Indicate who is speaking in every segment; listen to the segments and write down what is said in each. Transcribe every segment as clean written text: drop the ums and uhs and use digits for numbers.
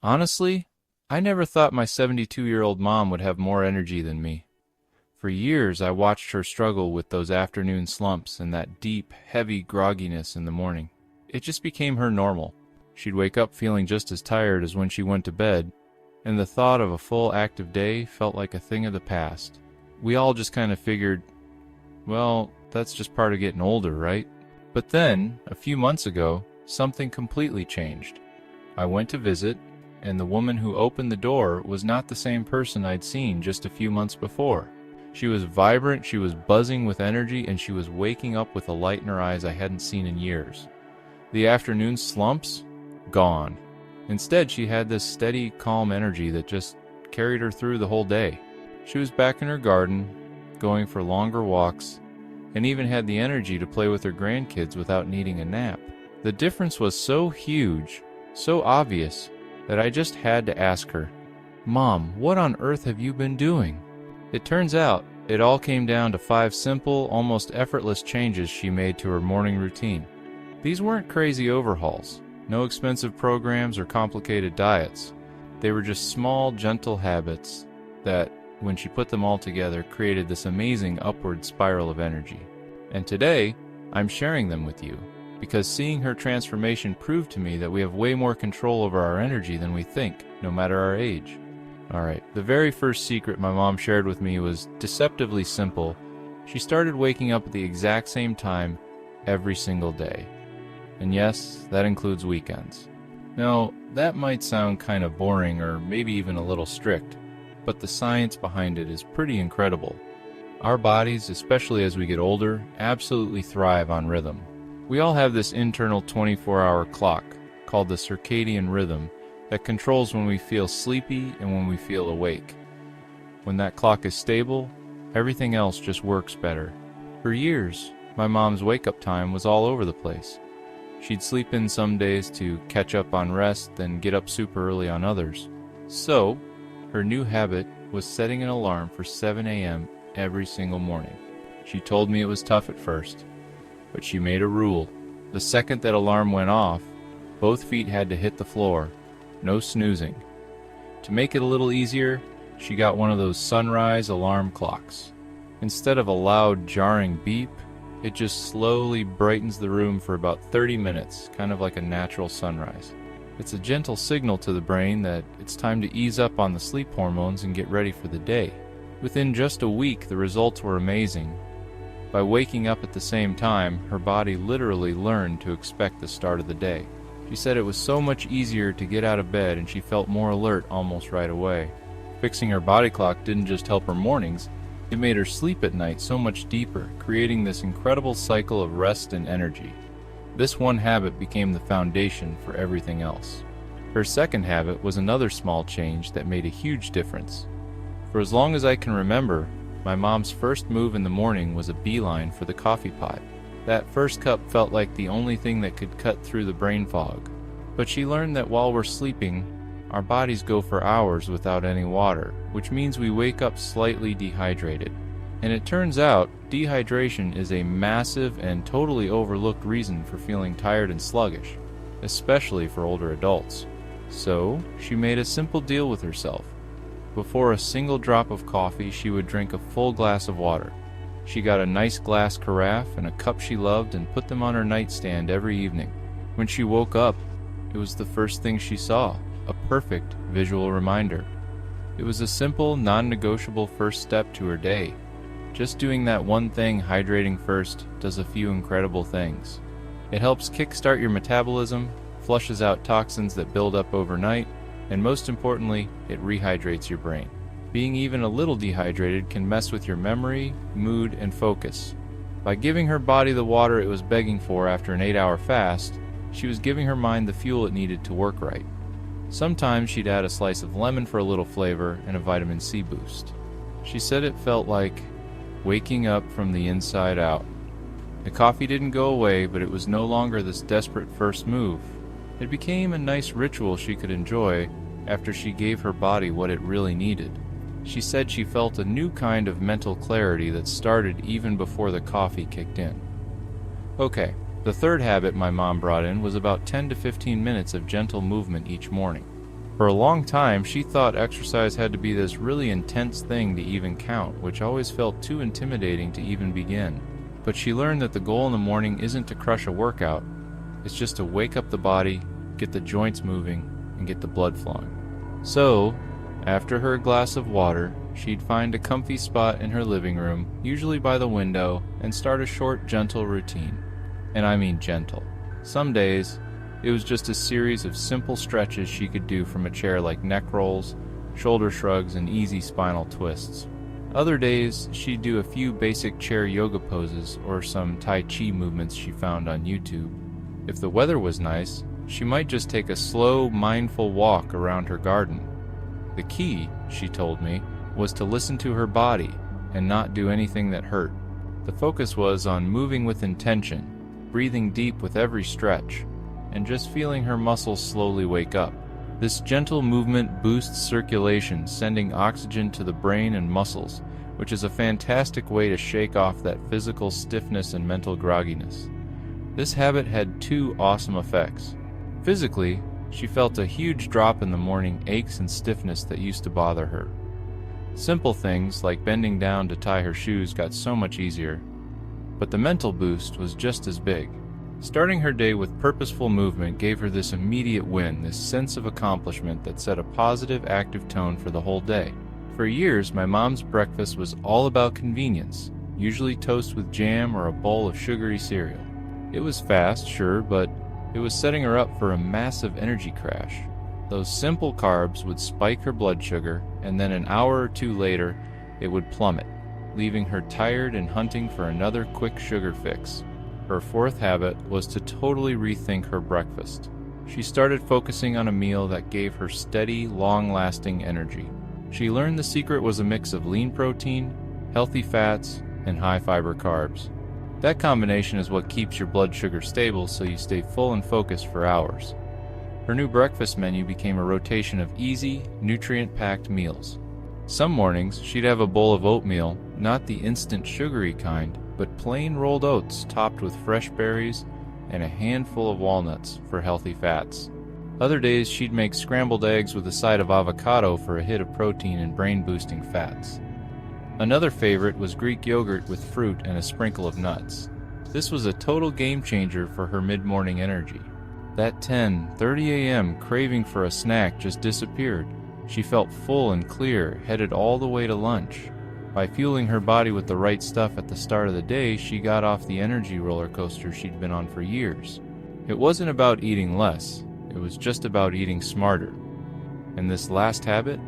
Speaker 1: Honestly, I never thought my 72-year-old mom would have more energy than me. For years, I watched her struggle with those afternoon slumps and that deep, heavy grogginess in the morning. It just became her normal. She'd wake up feeling just as tired as when she went to bed, and the thought of a full active day felt like a thing of the past. We all just kind of figured, well, that's just part of getting older, right? But then, a few months ago, something completely changed. I went to visit, and the woman who opened the door was not the same person I'd seen just a few months before. She was vibrant, she was buzzing with energy, and she was waking up with a light in her eyes I hadn't seen in years. The afternoon slumps? Gone. Instead, she had this steady, calm energy that just carried her through the whole day. She was back in her garden, going for longer walks, and even had the energy to play with her grandkids without needing a nap. The difference was so huge, so obvious, that I just had to ask her, "Mom, what on earth have you been doing?" It turns out, it all came down to 5 simple, almost effortless changes she made to her morning routine. These weren't crazy overhauls, no expensive programs or complicated diets. They were just small, gentle habits that, when she put them all together, created this amazing upward spiral of energy. And today, I'm sharing them with you, because seeing her transformation proved to me that we have way more control over our energy than we think, no matter our age. Alright, the very first secret my mom shared with me was deceptively simple. She started waking up at the exact same time every single day. And yes, that includes weekends. Now, that might sound kind of boring or maybe even a little strict, but the science behind it is pretty incredible. Our bodies, especially as we get older, absolutely thrive on rhythm. We all have this internal 24-hour clock, called the circadian rhythm, that controls when we feel sleepy and when we feel awake. When that clock is stable, everything else just works better. For years, my mom's wake-up time was all over the place. She'd sleep in some days to catch up on rest, then get up super early on others. So, her new habit was setting an alarm for 7 a.m. every single morning. She told me it was tough at first, but she made a rule. The second that alarm went off, both feet had to hit the floor. No snoozing. To make it a little easier, she got one of those sunrise alarm clocks. Instead of a loud, jarring beep, it just slowly brightens the room for about 30 minutes, kind of like a natural sunrise. It's a gentle signal to the brain that it's time to ease up on the sleep hormones and get ready for the day. Within just a week, the results were amazing. By waking up at the same time, her body literally learned to expect the start of the day. She said it was so much easier to get out of bed and she felt more alert almost right away. Fixing her body clock didn't just help her mornings, it made her sleep at night so much deeper, creating this incredible cycle of rest and energy. This one habit became the foundation for everything else. Her second habit was another small change that made a huge difference. For as long as I can remember, my mom's first move in the morning was a beeline for the coffee pot. That first cup felt like the only thing that could cut through the brain fog. But she learned that while we're sleeping, our bodies go for hours without any water, which means we wake up slightly dehydrated. And it turns out, dehydration is a massive and totally overlooked reason for feeling tired and sluggish, especially for older adults. So, she made a simple deal with herself. Before a single drop of coffee, she would drink a full glass of water. She got a nice glass carafe and a cup she loved and put them on her nightstand every evening. When she woke up, it was the first thing she saw, a perfect visual reminder. It was a simple, non-negotiable first step to her day. Just doing that one thing, hydrating first, does a few incredible things. It helps kickstart your metabolism, flushes out toxins that build up overnight, and most importantly, it rehydrates your brain. Being even a little dehydrated can mess with your memory, mood, and focus. By giving her body the water it was begging for after an 8-hour fast, she was giving her mind the fuel it needed to work right. Sometimes she'd add a slice of lemon for a little flavor and a vitamin C boost. She said it felt like waking up from the inside out. The coffee didn't go away, but it was no longer this desperate first move. It became a nice ritual she could enjoy after she gave her body what it really needed. She said she felt a new kind of mental clarity that started even before the coffee kicked in. Okay, the third habit my mom brought in was about 10 to 15 minutes of gentle movement each morning. For a long time, she thought exercise had to be this really intense thing to even count, which always felt too intimidating to even begin. But she learned that the goal in the morning isn't to crush a workout, it's just to wake up the body, get the joints moving, and get the blood flowing. So, after her glass of water, she'd find a comfy spot in her living room, usually by the window, and start a short, gentle routine. And I mean gentle. Some days, it was just a series of simple stretches she could do from a chair, like neck rolls, shoulder shrugs, and easy spinal twists. Other days, she'd do a few basic chair yoga poses or some Tai Chi movements she found on YouTube. If the weather was nice, she might just take a slow, mindful walk around her garden. The key, she told me, was to listen to her body and not do anything that hurt. The focus was on moving with intention, breathing deep with every stretch, and just feeling her muscles slowly wake up. This gentle movement boosts circulation, sending oxygen to the brain and muscles, which is a fantastic way to shake off that physical stiffness and mental grogginess. This habit had two awesome effects. Physically, she felt a huge drop in the morning aches and stiffness that used to bother her. Simple things like bending down to tie her shoes got so much easier, but the mental boost was just as big. Starting her day with purposeful movement gave her this immediate win, this sense of accomplishment that set a positive, active tone for the whole day. For years, my mom's breakfast was all about convenience, usually toast with jam or a bowl of sugary cereal. It was fast, sure, but it was setting her up for a massive energy crash. Those simple carbs would spike her blood sugar, and then an hour or two later, it would plummet, leaving her tired and hunting for another quick sugar fix. Her fourth habit was to totally rethink her breakfast. She started focusing on a meal that gave her steady, long-lasting energy. She learned the secret was a mix of lean protein, healthy fats, and high-fiber carbs. That combination is what keeps your blood sugar stable so you stay full and focused for hours. Her new breakfast menu became a rotation of easy, nutrient-packed meals. Some mornings, she'd have a bowl of oatmeal, not the instant sugary kind, but plain rolled oats topped with fresh berries and a handful of walnuts for healthy fats. Other days, she'd make scrambled eggs with a side of avocado for a hit of protein and brain-boosting fats. Another favorite was Greek yogurt with fruit and a sprinkle of nuts. This was a total game changer for her mid-morning energy. That 10:30 a.m. craving for a snack just disappeared. She felt full and clear, headed all the way to lunch. By fueling her body with the right stuff at the start of the day, she got off the energy roller coaster she'd been on for years. It wasn't about eating less, it was just about eating smarter. And this last habit?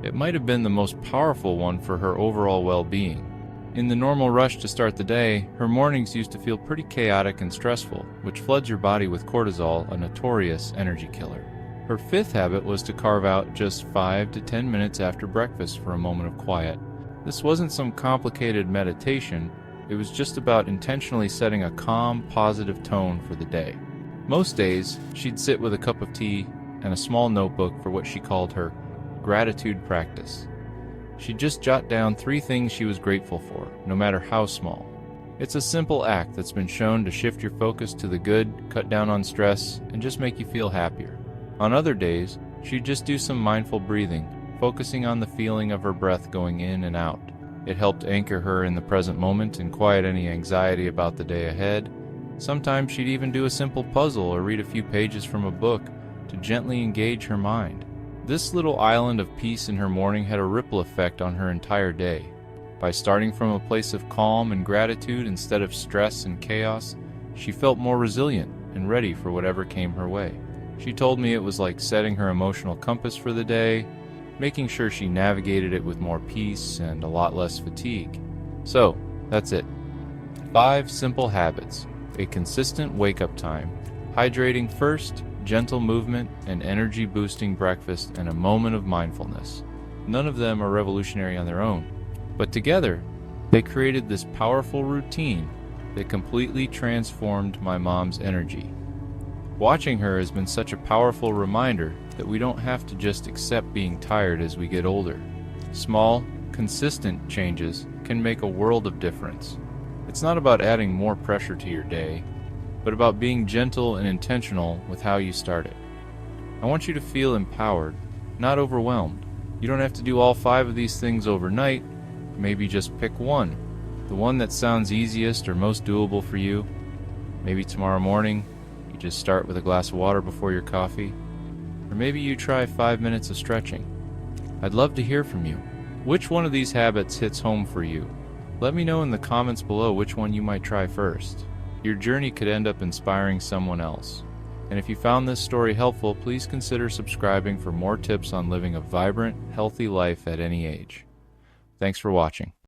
Speaker 1: It might have been the most powerful one for her overall well-being. In the normal rush to start the day, her mornings used to feel pretty chaotic and stressful, which floods your body with cortisol, a notorious energy killer. Her fifth habit was to carve out just 5 to 10 minutes after breakfast for a moment of quiet. This wasn't some complicated meditation, it was just about intentionally setting a calm, positive tone for the day. Most days, she'd sit with a cup of tea and a small notebook for what she called her gratitude practice. She'd just jot down 3 things she was grateful for, no matter how small. It's a simple act that's been shown to shift your focus to the good, cut down on stress, and just make you feel happier. On other days, she'd just do some mindful breathing, focusing on the feeling of her breath going in and out. It helped anchor her in the present moment and quiet any anxiety about the day ahead. Sometimes she'd even do a simple puzzle or read a few pages from a book to gently engage her mind. This little island of peace in her morning had a ripple effect on her entire day. By starting from a place of calm and gratitude instead of stress and chaos, she felt more resilient and ready for whatever came her way. She told me it was like setting her emotional compass for the day, making sure she navigated it with more peace and a lot less fatigue. So, that's it. 5 simple habits. A consistent wake-up time, hydrating first, gentle movement, an energy-boosting breakfast, and a moment of mindfulness. None of them are revolutionary on their own, but together, they created this powerful routine that completely transformed my mom's energy. Watching her has been such a powerful reminder that we don't have to just accept being tired as we get older. Small, consistent changes can make a world of difference. It's not about adding more pressure to your day, but about being gentle and intentional with how you start it. I want you to feel empowered, not overwhelmed. You don't have to do all 5 of these things overnight. Maybe just pick one, the one that sounds easiest or most doable for you. Maybe tomorrow morning, you just start with a glass of water before your coffee. Or maybe you try 5 minutes of stretching. I'd love to hear from you. Which one of these habits hits home for you? Let me know in the comments below which one you might try first. Your journey could end up inspiring someone else. And if you found this story helpful, please consider subscribing for more tips on living a vibrant, healthy life at any age. Thanks for watching.